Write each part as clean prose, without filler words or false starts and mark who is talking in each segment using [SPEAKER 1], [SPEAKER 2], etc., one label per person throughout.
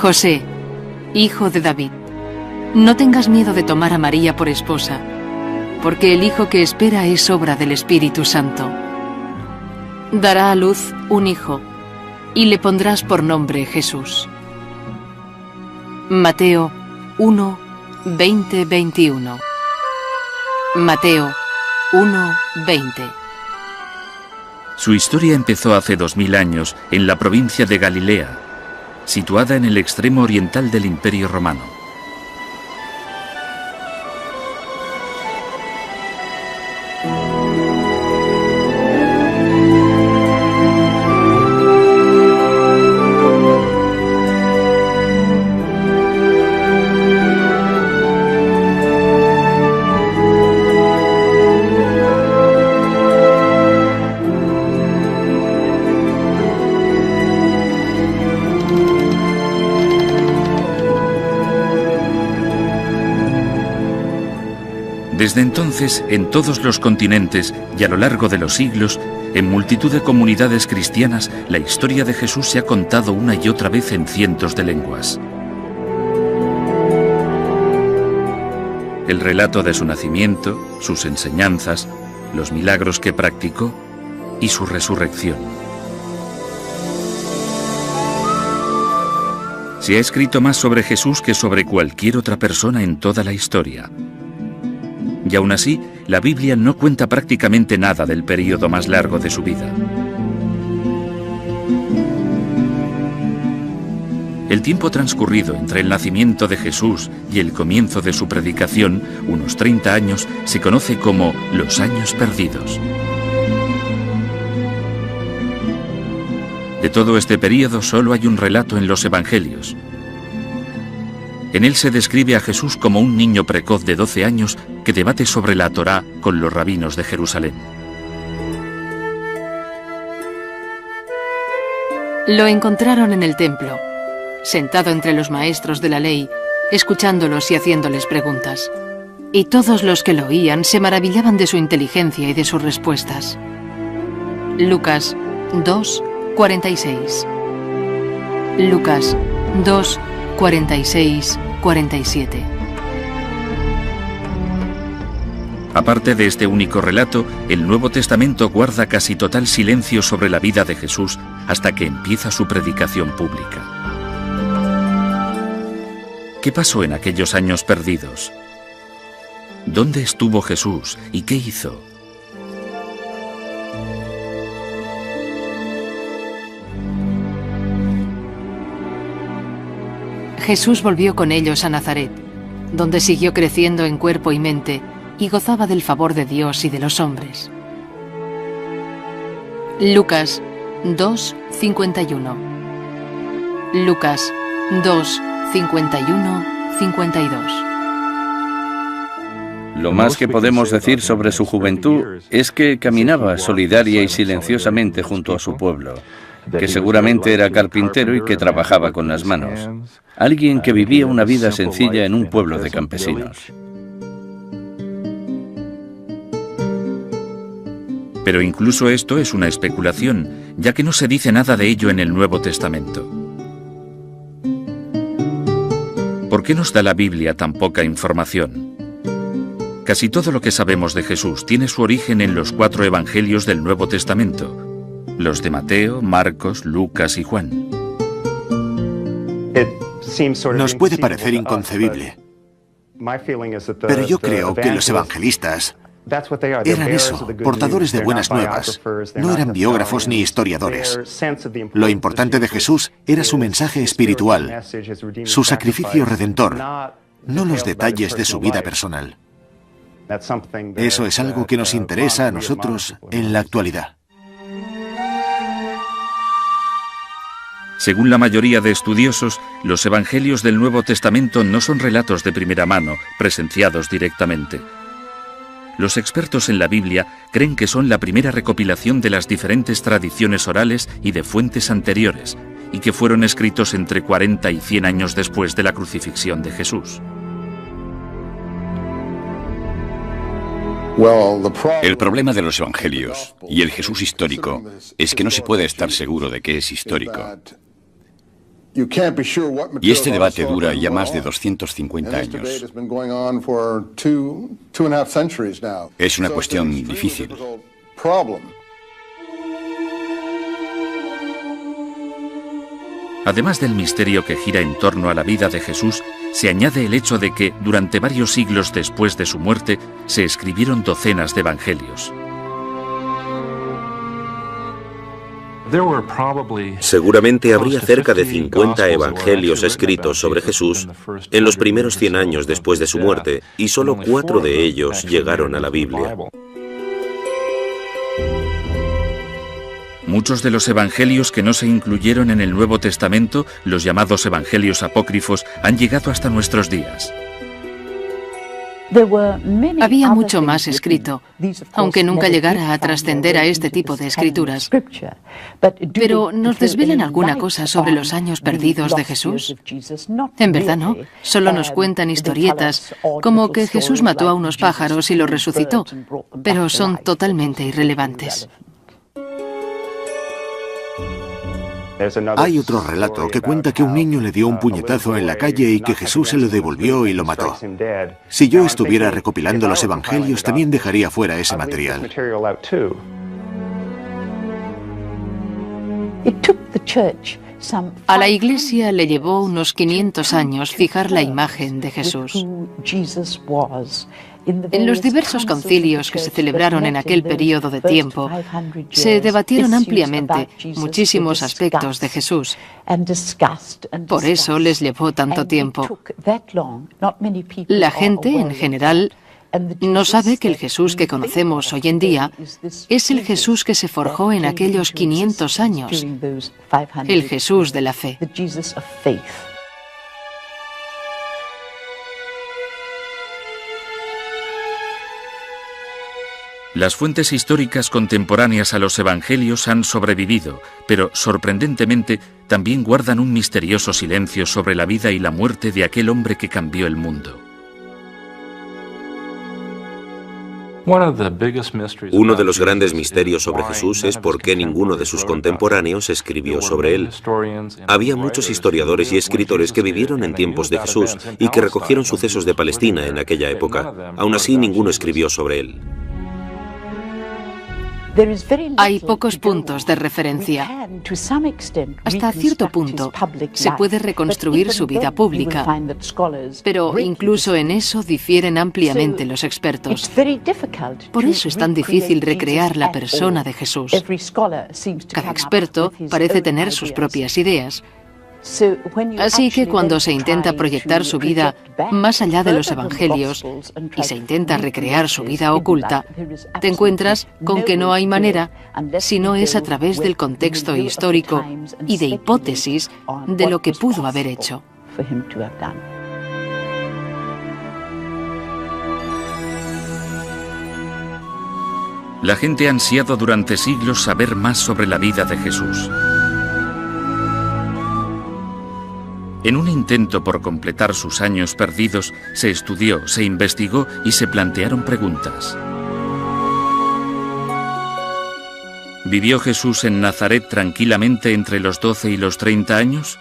[SPEAKER 1] José, hijo de David, no tengas miedo de tomar a María por esposa, porque el hijo que espera es obra del Espíritu Santo. Dará a luz un hijo, y le pondrás por nombre Jesús. Mateo 1, 20-21. Mateo 1, 20.
[SPEAKER 2] Su historia empezó hace 2000 años en la provincia de Galilea, situada en el extremo oriental del Imperio Romano. Desde entonces, en todos los continentes y a lo largo de los siglos, en multitud de comunidades cristianas, la historia de Jesús se ha contado una y otra vez en cientos de lenguas. El relato de su nacimiento, sus enseñanzas, los milagros que practicó y su resurrección. Se ha escrito más sobre Jesús que sobre cualquier otra persona en toda la historia. Y aún así, la Biblia no cuenta prácticamente nada del período más largo de su vida. El tiempo transcurrido entre el nacimiento de Jesús y el comienzo de su predicación, unos 30 años, se conoce como los años perdidos. De todo este período solo hay un relato en los Evangelios. En él se describe a Jesús como un niño precoz de 12 años que debate sobre la Torá con los rabinos de Jerusalén.
[SPEAKER 1] Lo encontraron en el templo, sentado entre los maestros de la ley, escuchándolos y haciéndoles preguntas. Y todos los que lo oían se maravillaban de su inteligencia y de sus respuestas. Lucas 2, 46. Lucas 2, 46, 47.
[SPEAKER 2] Aparte de este único relato, el Nuevo Testamento guarda casi total silencio sobre la vida de Jesús hasta que empieza su predicación pública. ¿Qué pasó en aquellos años perdidos? ¿Dónde estuvo Jesús y qué hizo?
[SPEAKER 1] Jesús volvió con ellos a Nazaret, donde siguió creciendo en cuerpo y mente y gozaba del favor de Dios y de los hombres. Lucas 2, 51. Lucas 2, 51, 52.
[SPEAKER 3] Lo más que podemos decir sobre su juventud es que caminaba solidaria y silenciosamente junto a su pueblo, que seguramente era carpintero y que trabajaba con las manos. Alguien que vivía una vida sencilla en un pueblo de campesinos.
[SPEAKER 2] Pero incluso esto es una especulación, ya que no se dice nada de ello en el Nuevo Testamento. ¿Por qué nos da la Biblia tan poca información? Casi todo lo que sabemos de Jesús tiene su origen en los 4 evangelios del Nuevo Testamento, los de Mateo, Marcos, Lucas y Juan.
[SPEAKER 4] Nos puede parecer inconcebible, pero yo creo que los evangelistas eran eso, portadores de buenas nuevas. No eran biógrafos ni historiadores. Lo importante de Jesús era su mensaje espiritual, su sacrificio redentor, no los detalles de su vida personal. Eso es algo que nos interesa a nosotros en la actualidad.
[SPEAKER 2] Según la mayoría de estudiosos, los evangelios del Nuevo Testamento no son relatos de primera mano, presenciados directamente. Los expertos en la Biblia creen que son la primera recopilación de las diferentes tradiciones orales y de fuentes anteriores, y que fueron escritos entre 40 y 100 años después de la crucifixión de Jesús.
[SPEAKER 5] El problema de los evangelios y el Jesús histórico es que no se puede estar seguro de que es histórico. Y este debate dura ya más de 250 años. Es una cuestión difícil.
[SPEAKER 2] Además del misterio que gira en torno a la vida de Jesús, se añade el hecho de que, durante varios siglos después de su muerte, se escribieron docenas de evangelios.
[SPEAKER 6] Seguramente habría cerca de 50 evangelios escritos sobre Jesús en los primeros 100 años después de su muerte, y solo 4 de ellos llegaron a la Biblia.
[SPEAKER 2] Muchos de los evangelios que no se incluyeron en el Nuevo Testamento, los llamados evangelios apócrifos, han llegado hasta nuestros días.
[SPEAKER 1] Había mucho más escrito, aunque nunca llegara a trascender a este tipo de escrituras. Pero, ¿nos desvelan alguna cosa sobre los años perdidos de Jesús? En verdad no, solo nos cuentan historietas, como que Jesús mató a unos pájaros y los resucitó, pero son totalmente irrelevantes.
[SPEAKER 4] Hay otro relato que cuenta que un niño le dio un puñetazo en la calle y que Jesús se lo devolvió y lo mató. Si yo estuviera recopilando los evangelios, también dejaría fuera ese material.
[SPEAKER 1] A la Iglesia le llevó unos 500 años fijar la imagen de Jesús. En los diversos concilios que se celebraron en aquel periodo de tiempo, se debatieron ampliamente muchísimos aspectos de Jesús. Por eso les llevó tanto tiempo. La gente, en general, no sabe que el Jesús que conocemos hoy en día es el Jesús que se forjó en aquellos 500 años, el Jesús de la fe.
[SPEAKER 2] Las fuentes históricas contemporáneas a los evangelios han sobrevivido, pero sorprendentemente también guardan un misterioso silencio sobre la vida y la muerte de aquel hombre que cambió el mundo.
[SPEAKER 6] Uno de los grandes misterios sobre Jesús es por qué ninguno de sus contemporáneos escribió sobre él. Había muchos historiadores y escritores que vivieron en tiempos de Jesús y que recogieron sucesos de Palestina en aquella época. Aún así, ninguno escribió sobre él.
[SPEAKER 1] Hay pocos puntos de referencia. Hasta cierto punto se puede reconstruir su vida pública, pero incluso en eso difieren ampliamente los expertos. Por eso es tan difícil recrear la persona de Jesús. Cada experto parece tener sus propias ideas. Así que cuando se intenta proyectar su vida más allá de los evangelios y se intenta recrear su vida oculta, te encuentras con que no hay manera, si no es a través del contexto histórico y de hipótesis de lo que pudo haber hecho.
[SPEAKER 2] La gente ha ansiado durante siglos saber más sobre la vida de Jesús. En un intento por completar sus años perdidos, se estudió, se investigó y se plantearon preguntas. ¿Vivió Jesús en Nazaret tranquilamente entre los 12 y los 30 años?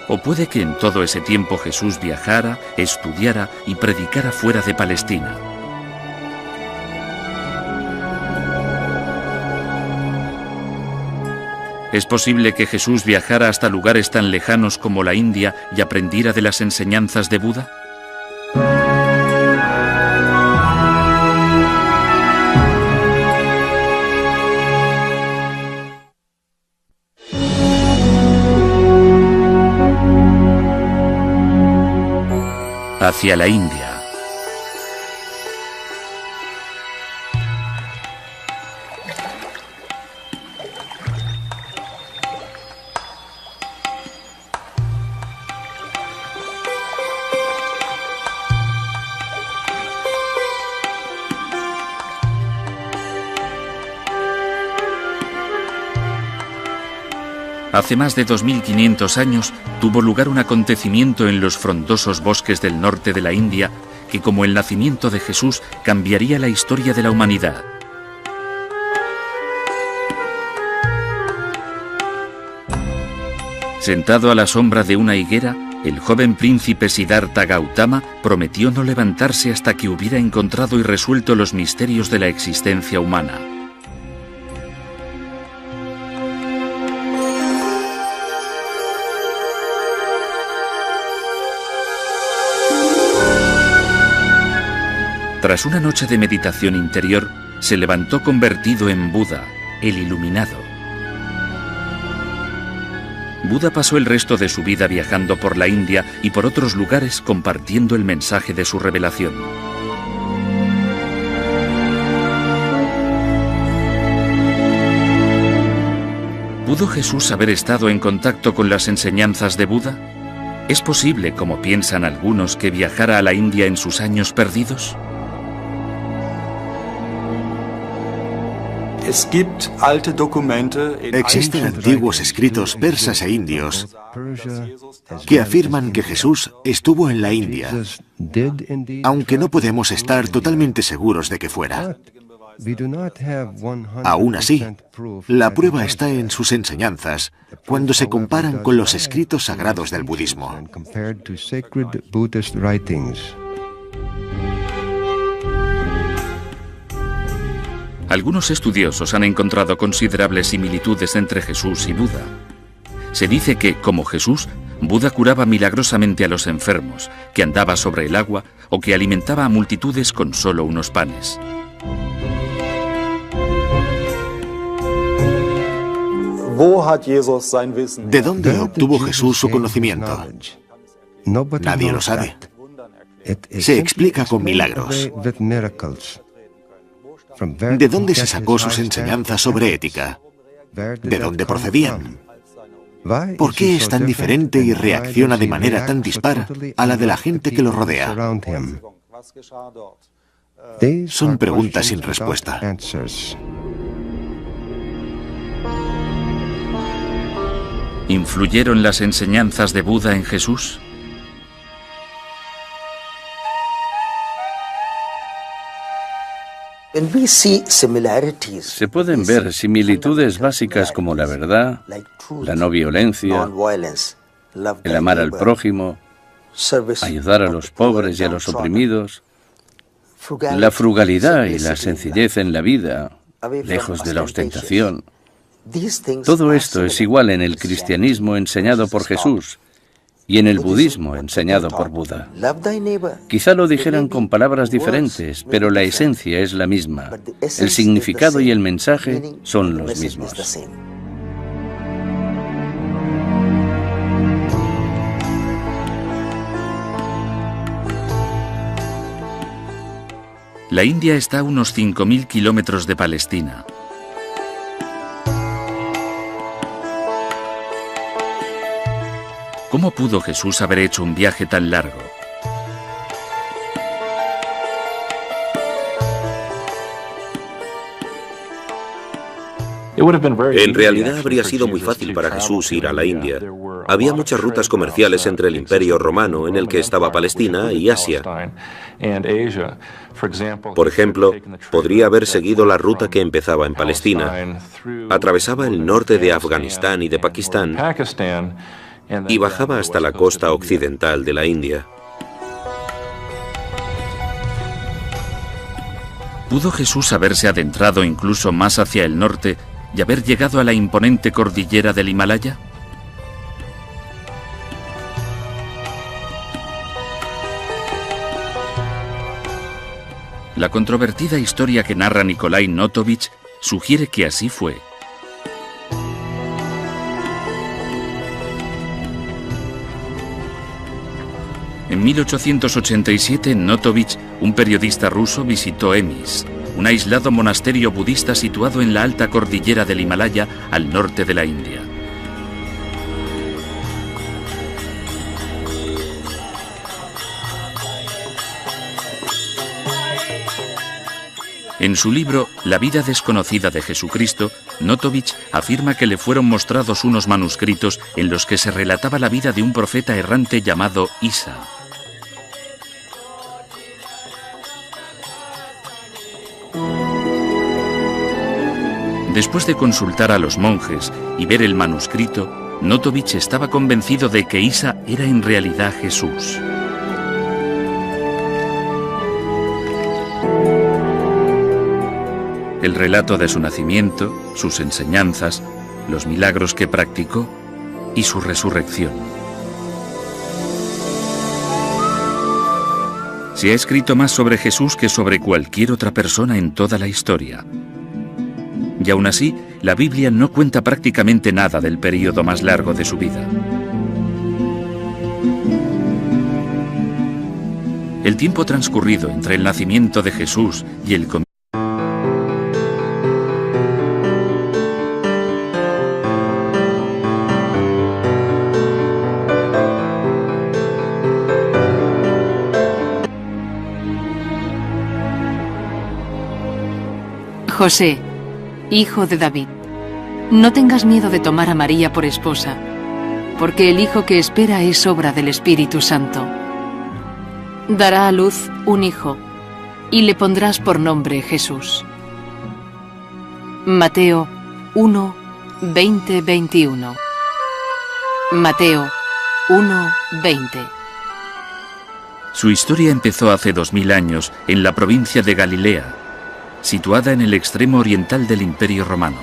[SPEAKER 2] ¿O puede que en todo ese tiempo Jesús viajara, estudiara y predicara fuera de Palestina? ¿Es posible que Jesús viajara hasta lugares tan lejanos como la India y aprendiera de las enseñanzas de Buda? Hacia la India. Hace más de 2500 años tuvo lugar un acontecimiento en los frondosos bosques del norte de la India que, como el nacimiento de Jesús, cambiaría la historia de la humanidad. Sentado a la sombra de una higuera, el joven príncipe Siddhartha Gautama prometió no levantarse hasta que hubiera encontrado y resuelto los misterios de la existencia humana. Tras una noche de meditación interior, se levantó convertido en Buda, el iluminado. Buda pasó el resto de su vida viajando por la India y por otros lugares compartiendo el mensaje de su revelación. ¿Pudo Jesús haber estado en contacto con las enseñanzas de Buda? ¿Es posible, como piensan algunos, que viajara a la India en sus años perdidos?
[SPEAKER 4] Existen antiguos escritos persas e indios que afirman que Jesús estuvo en la India, aunque no podemos estar totalmente seguros de que fuera. Aún así, la prueba está en sus enseñanzas cuando se comparan con los escritos sagrados del budismo.
[SPEAKER 2] Algunos estudiosos han encontrado considerables similitudes entre Jesús y Buda. Se dice que, como Jesús, Buda curaba milagrosamente a los enfermos, que andaba sobre el agua o que alimentaba a multitudes con solo unos panes.
[SPEAKER 4] ¿De dónde obtuvo Jesús su conocimiento? Nadie lo sabe. Se explica con milagros. ¿De dónde se sacó sus enseñanzas sobre ética? ¿De dónde procedían? ¿Por qué es tan diferente y reacciona de manera tan dispar a la de la gente que lo rodea? Son preguntas sin respuesta.
[SPEAKER 2] ¿Influyeron las enseñanzas de Buda en Jesús?
[SPEAKER 3] Se pueden ver similitudes básicas como la verdad, la no violencia, el amar al prójimo, ayudar a los pobres y a los oprimidos, la frugalidad y la sencillez en la vida, lejos de la ostentación. Todo esto es igual en el cristianismo enseñado por Jesús y en el budismo enseñado por Buda. Quizá lo dijeran con palabras diferentes, pero la esencia es la misma. El significado y el mensaje son los mismos.
[SPEAKER 2] La India está a unos 5.000 kilómetros de Palestina. ¿Cómo pudo Jesús haber hecho un viaje tan largo?
[SPEAKER 6] En realidad habría sido muy fácil para Jesús ir a la India. Había muchas rutas comerciales entre el Imperio Romano, en el que estaba Palestina, y Asia. Por ejemplo, podría haber seguido la ruta que empezaba en Palestina. Atravesaba el norte de Afganistán y de Pakistán y bajaba hasta la costa occidental de la India.
[SPEAKER 2] ¿Pudo Jesús haberse adentrado incluso más hacia el norte y haber llegado a la imponente cordillera del Himalaya? La controvertida historia que narra Nikolai Notovich sugiere que así fue. En 1887, Notovich, un periodista ruso, visitó Emis, un aislado monasterio budista situado en la alta cordillera del Himalaya, al norte de la India. En su libro La vida desconocida de Jesucristo, Notovich afirma que le fueron mostrados unos manuscritos en los que se relataba la vida de un profeta errante llamado Isa. Después de consultar a los monjes y ver el manuscrito, Notovich estaba convencido de que Isa era en realidad Jesús. El relato de su nacimiento, sus enseñanzas, los milagros que practicó y su resurrección. Se ha escrito más sobre Jesús que sobre cualquier otra persona en toda la historia. Y aún así, la Biblia no cuenta prácticamente nada del período más largo de su vida. El tiempo transcurrido entre el nacimiento de Jesús y el comienzo
[SPEAKER 1] José, hijo de David, no tengas miedo de tomar a María por esposa, porque el hijo que espera es obra del Espíritu Santo. Dará a luz un hijo, y le pondrás por nombre Jesús. Mateo 1, 20, 21. Mateo 1, 20.
[SPEAKER 2] Su historia empezó hace 2000 años en la provincia de Galilea, situada en el extremo oriental del Imperio Romano.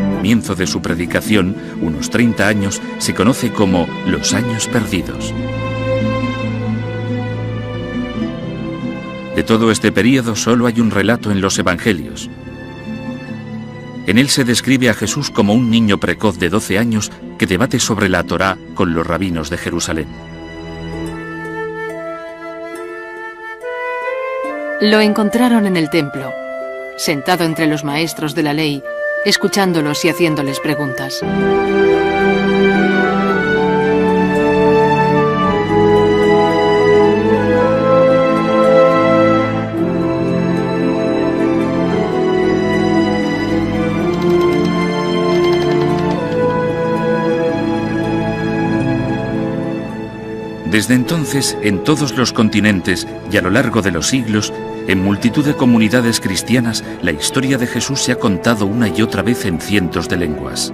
[SPEAKER 2] El comienzo de su predicación, unos 30 años, se conoce como los años perdidos. De todo este período solo hay un relato en los Evangelios. En él se describe a Jesús como un niño precoz de 12 años que debate sobre la Torá con los rabinos de Jerusalén.
[SPEAKER 1] Lo encontraron en el templo, sentado entre los maestros de la ley, escuchándolos y haciéndoles preguntas.
[SPEAKER 2] Desde entonces, en todos los continentes y a lo largo de los siglos, en multitud de comunidades cristianas, la historia de Jesús se ha contado una y otra vez en cientos de lenguas.